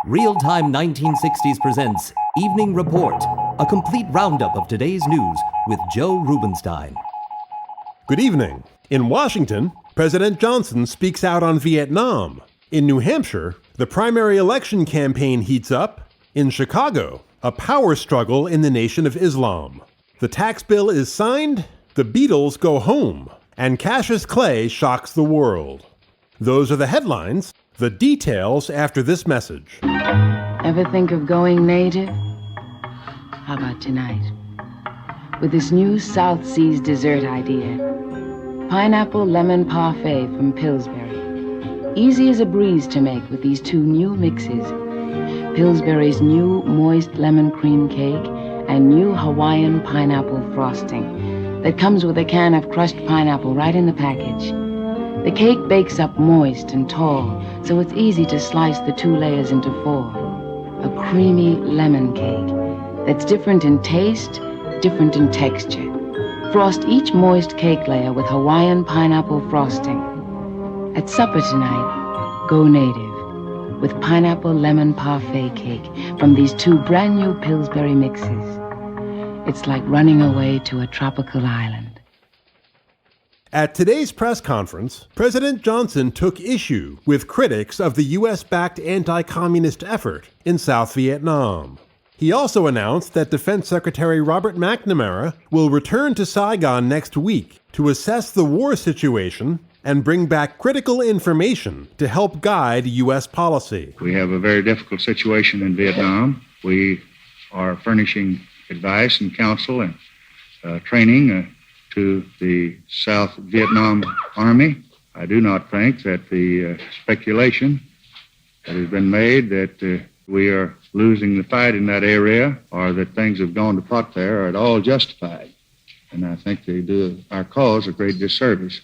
Real-Time 1960s presents Evening Report, a complete roundup of today's news with Joe Rubenstein. Good evening. In Washington, President Johnson speaks out on Vietnam. In New Hampshire, the primary election campaign heats up. In Chicago, a power struggle in the Nation of Islam. The tax bill is signed, the Beatles go home, and Cassius Clay shocks the world. Those are the headlines. The details after this message. Ever think of going native? How about tonight? With this new South Seas dessert idea. Pineapple lemon parfait from Pillsbury. Easy as a breeze to make with these two new mixes. Pillsbury's new moist lemon cream cake and new Hawaiian pineapple frosting that comes with a can of crushed pineapple right in the package. The cake bakes up moist and tall, so it's easy to slice the two layers into four. A creamy lemon cake that's different in taste, different in texture. Frost each moist cake layer with Hawaiian pineapple frosting. At supper tonight, go native with pineapple lemon parfait cake from these two brand new Pillsbury mixes. It's like running away to a tropical island. At today's press conference, President Johnson took issue with critics of the U.S.-backed anti-communist effort in South Vietnam. He also announced that Defense Secretary Robert McNamara will return to Saigon next week to assess the war situation and bring back critical information to help guide U.S. policy. We have a very difficult situation in Vietnam. We are furnishing advice and counsel and training to the South Vietnam Army. I do not think that the speculation that has been made that we are losing the fight in that area or that things have gone to pot there are at all justified. And I think they do our cause a great disservice.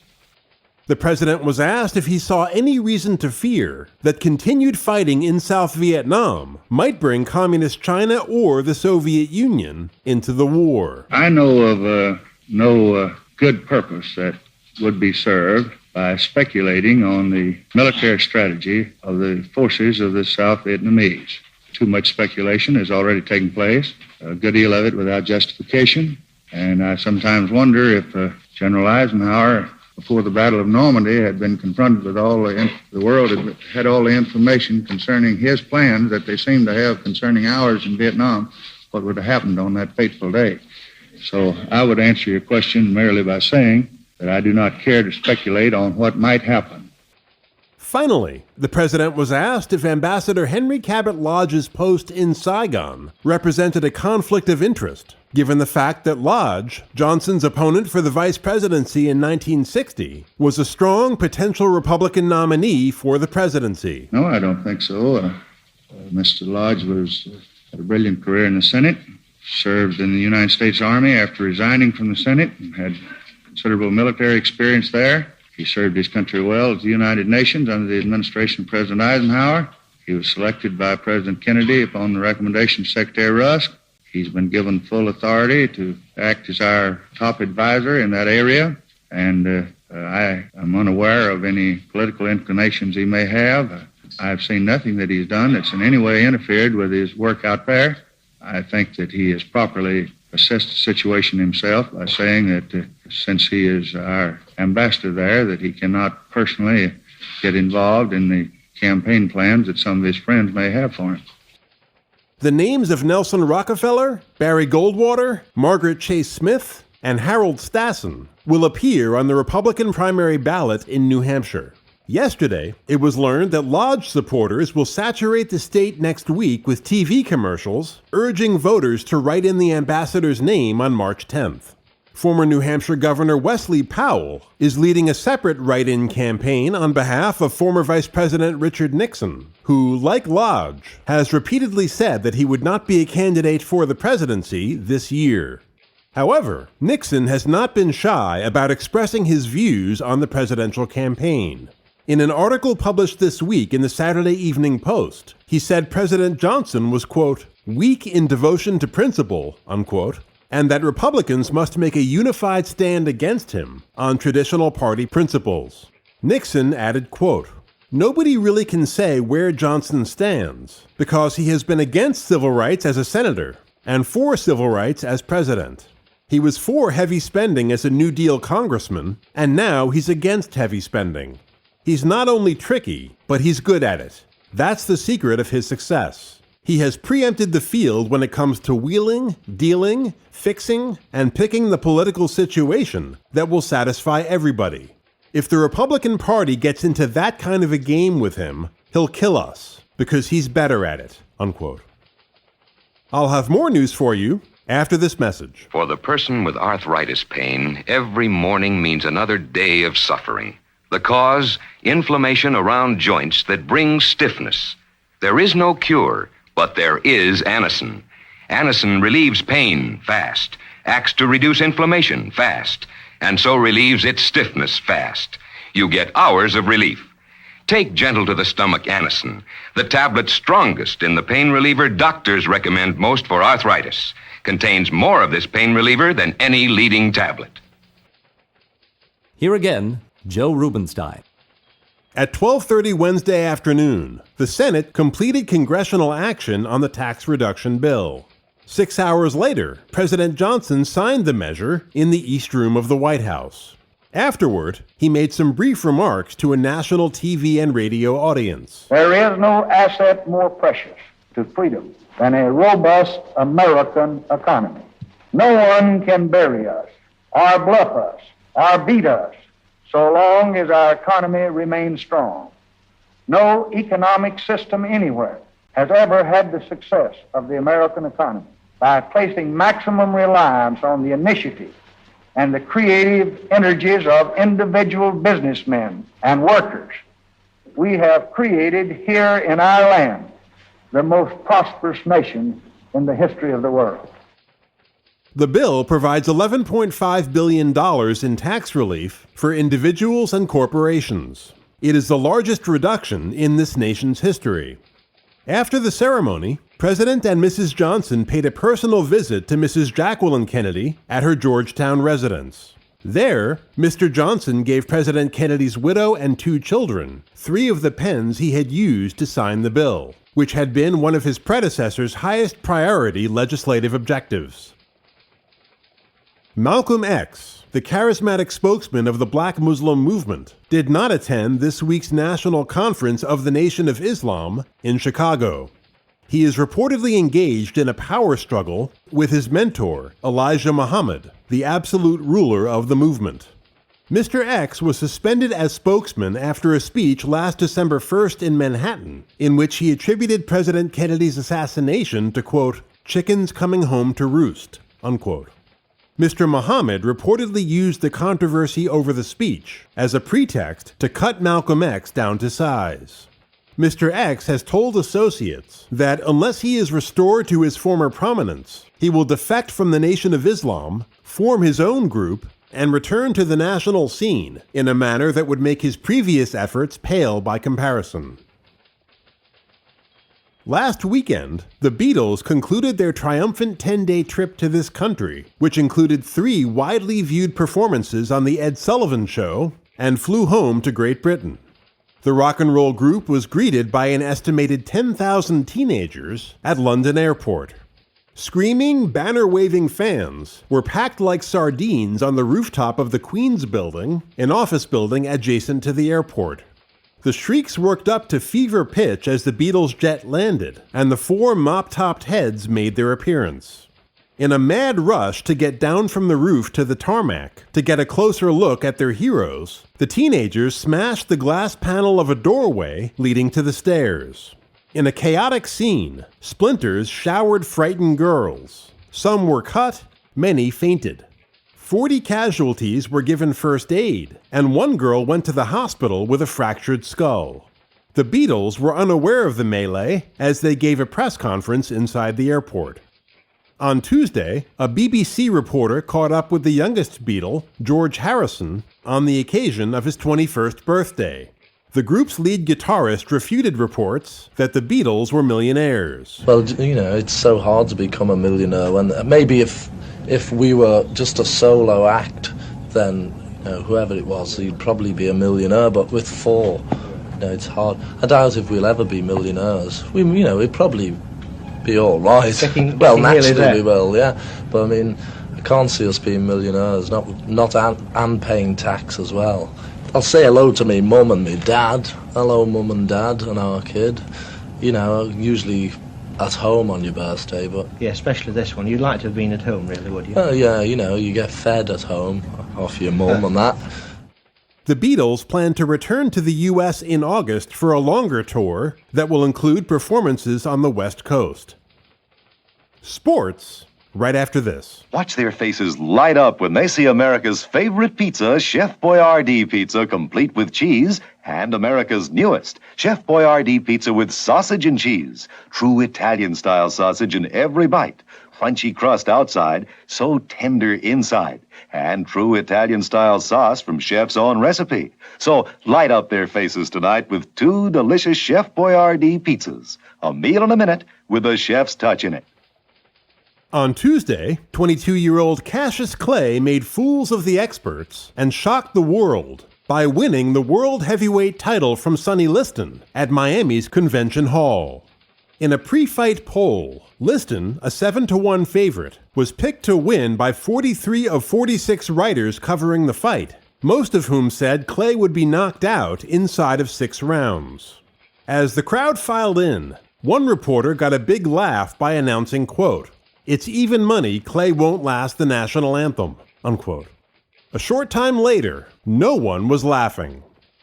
The president was asked if he saw any reason to fear that continued fighting in South Vietnam might bring Communist China or the Soviet Union into the war. I know of no good purpose that would be served by speculating on the military strategy of the forces of the South Vietnamese. Too much speculation has already taken place, a good deal of it without justification, and I sometimes wonder if General Eisenhower, before the Battle of Normandy, had been confronted with all the world had all the information concerning his plans that they seem to have concerning ours in Vietnam, what would have happened on that fateful day. So I would answer your question merely by saying that I do not care to speculate on what might happen. Finally, the president was asked if Ambassador Henry Cabot Lodge's post in Saigon represented a conflict of interest, given the fact that Lodge, Johnson's opponent for the vice presidency in 1960, was a strong potential Republican nominee for the presidency. No, I don't think so. Mr. Lodge had a brilliant career in the Senate. Served in the United States Army after resigning from the Senate and had considerable military experience there. He served his country well at the United Nations under the administration of President Eisenhower. He was selected by President Kennedy upon the recommendation of Secretary Rusk. He's been given full authority to act as our top advisor in that area, and I am unaware of any political inclinations he may have. I've seen nothing that he's done that's in any way interfered with his work out there. I think that he has properly assessed the situation himself by saying that since he is our ambassador there, that he cannot personally get involved in the campaign plans that some of his friends may have for him. The names of Nelson Rockefeller, Barry Goldwater, Margaret Chase Smith, and Harold Stassen will appear on the Republican primary ballot in New Hampshire. Yesterday, it was learned that Lodge supporters will saturate the state next week with TV commercials urging voters to write in the ambassador's name on March 10th. Former New Hampshire Governor Wesley Powell is leading a separate write-in campaign on behalf of former Vice President Richard Nixon, who, like Lodge, has repeatedly said that he would not be a candidate for the presidency this year. However, Nixon has not been shy about expressing his views on the presidential campaign. In an article published this week in the Saturday Evening Post, he said President Johnson was, quote, weak in devotion to principle, unquote, and that Republicans must make a unified stand against him on traditional party principles. Nixon added, quote, Nobody really can say where Johnson stands, because he has been against civil rights as a senator and for civil rights as president. He was for heavy spending as a New Deal congressman, and now he's against heavy spending. He's not only tricky, but he's good at it. That's the secret of his success. He has preempted the field when it comes to wheeling, dealing, fixing, and picking the political situation that will satisfy everybody. If the Republican Party gets into that kind of a game with him, he'll kill us, because he's better at it, unquote. I'll have more news for you after this message. For the person with arthritis pain, every morning means another day of suffering. The cause, inflammation around joints that brings stiffness. There is no cure, but there is Anacin. Anacin relieves pain fast, acts to reduce inflammation fast, and so relieves its stiffness fast. You get hours of relief. Take Gentle to the Stomach Anacin, the tablet strongest in the pain reliever doctors recommend most for arthritis. Contains more of this pain reliever than any leading tablet. Here again, Joe Rubenstein. At 12:30 Wednesday afternoon, the Senate completed congressional action on the tax reduction bill. 6 hours later, President Johnson signed the measure in the East Room of the White House. Afterward, he made some brief remarks to a national TV and radio audience. There is no asset more precious to freedom than a robust American economy. No one can bury us, or bluff us, or beat us, so long as our economy remains strong. No economic system anywhere has ever had the success of the American economy by placing maximum reliance on the initiative and the creative energies of individual businessmen and workers. We have created here in our land the most prosperous nation in the history of the world. The bill provides $11.5 billion in tax relief for individuals and corporations. It is the largest reduction in this nation's history. After the ceremony, President and Mrs. Johnson paid a personal visit to Mrs. Jacqueline Kennedy at her Georgetown residence. There, Mr. Johnson gave President Kennedy's widow and 2 children 3 of the pens he had used to sign the bill, which had been one of his predecessor's highest priority legislative objectives. Malcolm X, the charismatic spokesman of the Black Muslim movement, did not attend this week's National Conference of the Nation of Islam in Chicago. He is reportedly engaged in a power struggle with his mentor, Elijah Muhammad, the absolute ruler of the movement. Mr. X was suspended as spokesman after a speech last December 1st in Manhattan, in which he attributed President Kennedy's assassination to, quote, chickens coming home to roost, unquote. Mr. Muhammad reportedly used the controversy over the speech as a pretext to cut Malcolm X down to size. Mr. X has told associates that unless he is restored to his former prominence, he will defect from the Nation of Islam, form his own group, and return to the national scene in a manner that would make his previous efforts pale by comparison. Last weekend, the Beatles concluded their triumphant 10-day trip to this country, which included 3 widely viewed performances on The Ed Sullivan Show, and flew home to Great Britain. The rock and roll group was greeted by an estimated 10,000 teenagers at London Airport. Screaming, banner-waving fans were packed like sardines on the rooftop of the Queen's Building, an office building adjacent to the airport. The shrieks worked up to fever pitch as the Beatles jet landed, and the 4 mop-topped heads made their appearance. In a mad rush to get down from the roof to the tarmac to get a closer look at their heroes, the teenagers smashed the glass panel of a doorway leading to the stairs. In a chaotic scene, splinters showered frightened girls. Some were cut, many fainted. 40 casualties were given first aid, and 1 girl went to the hospital with a fractured skull. The Beatles were unaware of the melee as they gave a press conference inside the airport. On Tuesday, a BBC reporter caught up with the youngest Beatle, George Harrison, on the occasion of his 21st birthday. The group's lead guitarist refuted reports that the Beatles were millionaires. Well, it's so hard to become a millionaire. When maybe if we were just a solo act, then whoever it was, he'd probably be a millionaire. But with 4 It's hard. I doubt if we'll ever be millionaires. We'd probably be all right. Well, naturally we will, yeah. But I mean, I can't see us being millionaires, and paying tax as well. I'll say hello to me mum and me dad. Hello, mum and dad, and our kid. Usually at home on your birthday, but... Yeah, especially this one. You'd like to have been at home, really, would you? Yeah, you get fed at home off your mum and that. The Beatles plan to return to the U.S. in August for a longer tour that will include performances on the West Coast. Sports, right after this. Watch their faces light up when they see America's favorite pizza, Chef Boyardee Pizza, complete with cheese, and America's newest, Chef Boyardee Pizza with sausage and cheese. True Italian-style sausage in every bite. Crunchy crust outside, so tender inside. And true Italian-style sauce from Chef's own recipe. So light up their faces tonight with 2 delicious Chef Boyardee pizzas. A meal in a minute with a chef's touch in it. On Tuesday, 22-year-old Cassius Clay made fools of the experts and shocked the world by winning the world heavyweight title from Sonny Liston at Miami's Convention Hall. In a pre-fight poll, Liston, a 7-1 favorite, was picked to win by 43 of 46 writers covering the fight, most of whom said Clay would be knocked out inside of 6 rounds. As the crowd filed in, one reporter got a big laugh by announcing, quote, "It's even money Clay won't last the national anthem," unquote. A short time later, no one was laughing.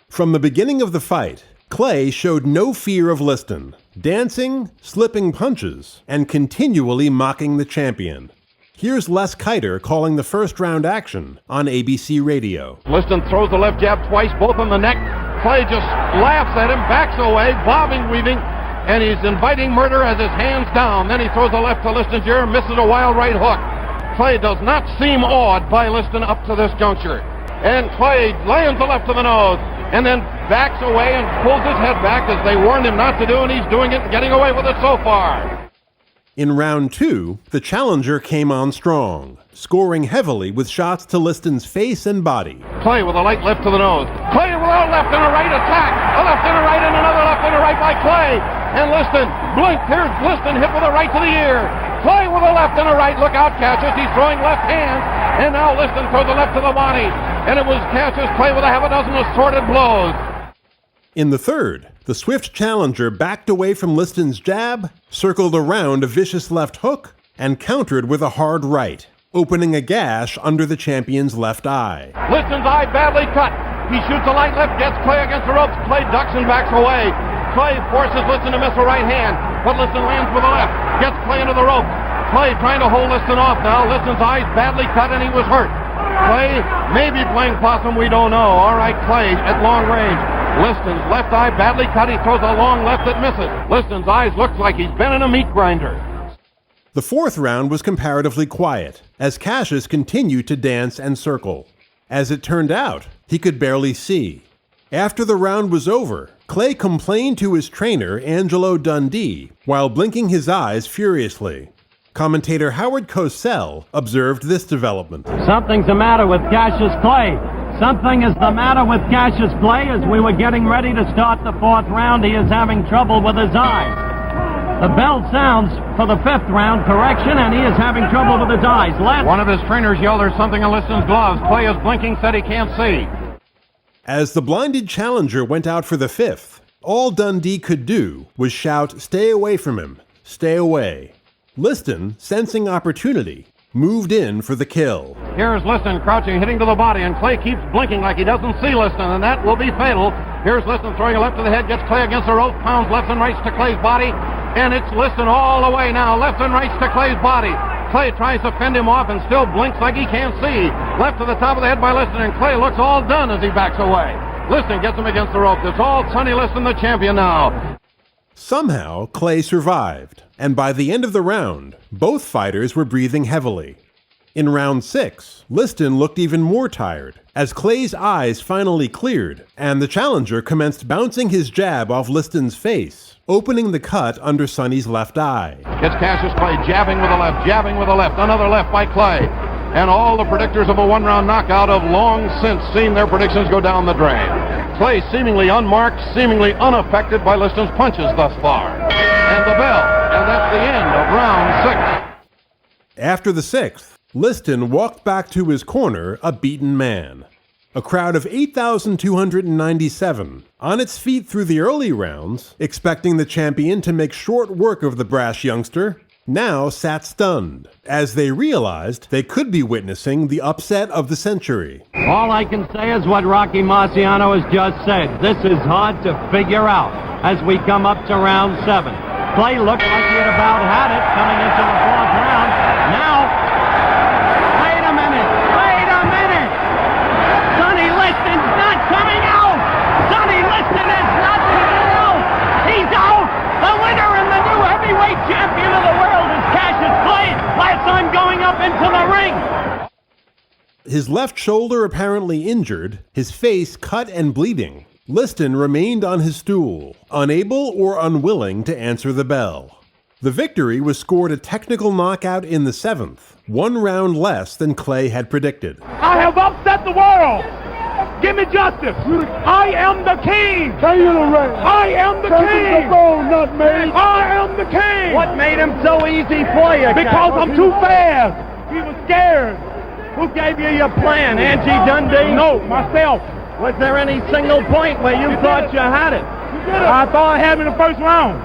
From the beginning of the fight, Clay showed no fear of Liston, dancing, slipping punches, and continually mocking the champion. Here's Les Kiter calling the first-round action on ABC Radio. Liston throws the left jab twice, both on the neck. Clay just laughs at him, backs away, bobbing, weaving, and he's inviting murder as his hands down. Then he throws the left to Liston's ear, misses a wild right hook. Clay does not seem awed by Liston up to this juncture. And Clay lands the left to the nose, and then backs away and pulls his head back as they warned him not to do, and he's doing it and getting away with it so far. In round 2, the challenger came on strong, scoring heavily with shots to Liston's face and body. Clay with a light left to the nose. Clay with a left and a right attack. A left and a right and another left and a right by Clay. And Liston blinked. Here's Liston hit with a right to the ear. Clay with a left and a right. Look out, Cassius. He's throwing left hand. And now Liston throws a left to the body. And it was Cassius Clay with a half a dozen assorted blows. In the third, the swift challenger backed away from Liston's jab, circled around a vicious left hook, and countered with a hard right, opening a gash under the champion's left eye. Liston's eye badly cut. He shoots a light left, gets Clay against the ropes. Clay ducks and backs away. Clay forces Liston to miss a right hand, but Liston lands with a left, gets Clay into the rope. Clay trying to hold Liston off now. Liston's eyes badly cut and he was hurt. Clay may be playing possum, we don't know. All right, Clay at long range. Liston's left eye badly cut. He throws a long left that misses. Liston's eyes looks like he's been in a meat grinder. The fourth round was comparatively quiet, as Cassius continued to dance and circle. As it turned out, he could barely see. After the round was over, Clay complained to his trainer, Angelo Dundee, while blinking his eyes furiously. Commentator Howard Cosell observed this development. Something's the matter with Cassius Clay. Something is the matter with Cassius Clay. As we were getting ready to start the 4th round, he is having trouble with his eyes. The bell sounds for the 5th round correction, and he is having trouble with his eyes. One of his trainers yelled there's something in Liston's gloves. Clay is blinking, said he can't see. As the blinded challenger went out for the 5th, all Dundee could do was shout, "Stay away from him, stay away." Liston, sensing opportunity, moved in for the kill. Here's Liston crouching, hitting to the body, and Clay keeps blinking like he doesn't see Liston, and that will be fatal. Here's Liston throwing a left to the head, gets Clay against the rope, pounds left and rights to Clay's body, and it's Liston all the way now, left and rights to Clay's body. Clay tries to fend him off and still blinks like he can't see. Left to the top of the head by Liston, and Clay looks all done as he backs away. Liston gets him against the rope. It's all Sonny Liston, the champion now. Somehow, Clay survived, and by the end of the round, both fighters were breathing heavily. In round 6, Liston looked even more tired, as Clay's eyes finally cleared, and the challenger commenced bouncing his jab off Liston's face, opening the cut under Sonny's left eye. It's Cassius Clay jabbing with the left, another left by Clay. And all the predictors of a one-round knockout have long since seen their predictions go down the drain. Clay seemingly unmarked, seemingly unaffected by Liston's punches thus far. And the bell, and that's the end of round 6. After the 6th, Liston walked back to his corner a beaten man. A crowd of 8,297, on its feet through the early rounds, expecting the champion to make short work of the brash youngster, now sat stunned, as they realized they could be witnessing the upset of the century. All I can say is what Rocky Marciano has just said. This is hard to figure out as we come up to round 7. Clay looked like he had about had it coming into the 4th round. Now, wait a minute! Sonny Liston's not coming out! Sonny Liston is not coming out! He's out! The winner and the new heavyweight champion of the world is Cassius Clay. Last time going up into the ring. His left shoulder apparently injured, his face cut and bleeding, Liston remained on his stool, unable or unwilling to answer the bell. The victory was scored a technical knockout in the 7th, 1 round less than Clay had predicted. I have upset the world! Give me justice! I am the king! I am the king! I am the king! What made him so easy for you? Because I'm too fast! He was scared! Who gave you your plan? Angie Dundee? No, myself. Was there any single point where you thought you had it? I thought I had him in the 1st round.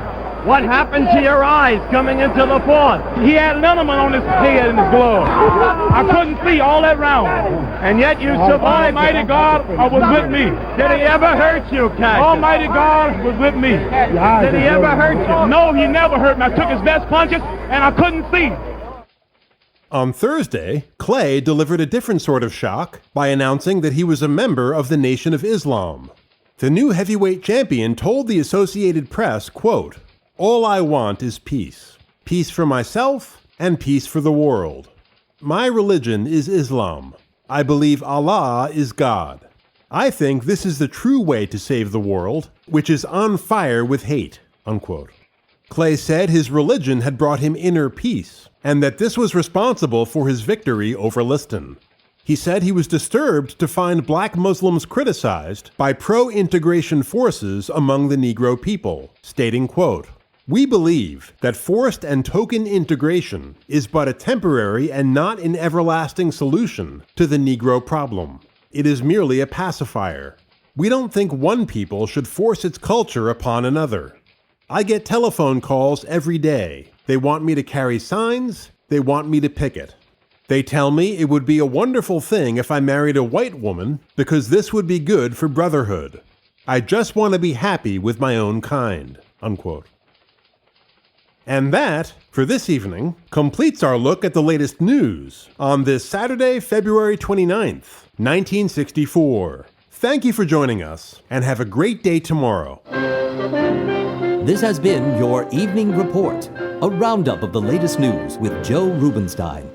What happened to your eyes coming into the 4th? He had liniment on his head and his glove. I couldn't see all that round. And yet you survived. Almighty God was with me. Did he ever hurt you, Cassius? Almighty God was with me. Did he ever hurt you? No, he never hurt me. I took his best punches and I couldn't see. On Thursday, Clay delivered a different sort of shock by announcing that he was a member of the Nation of Islam. The new heavyweight champion told the Associated Press, quote, "All I want is peace. Peace for myself and peace for the world. My religion is Islam. I believe Allah is God. I think this is the true way to save the world, which is on fire with hate," unquote. Clay said his religion had brought him inner peace, and that this was responsible for his victory over Liston. He said he was disturbed to find black Muslims criticized by pro-integration forces among the Negro people, stating, quote, "We believe that forced and token integration is but a temporary and not an everlasting solution to the Negro problem. It is merely a pacifier. We don't think one people should force its culture upon another. I get telephone calls every day. They want me to carry signs. They want me to picket. They tell me it would be a wonderful thing if I married a white woman because this would be good for brotherhood. I just want to be happy with my own kind," unquote. And that, for this evening, completes our look at the latest news on this Saturday, February 29th, 1964. Thank you for joining us, and have a great day tomorrow. This has been your Evening Report, a roundup of the latest news with Joe Rubenstein.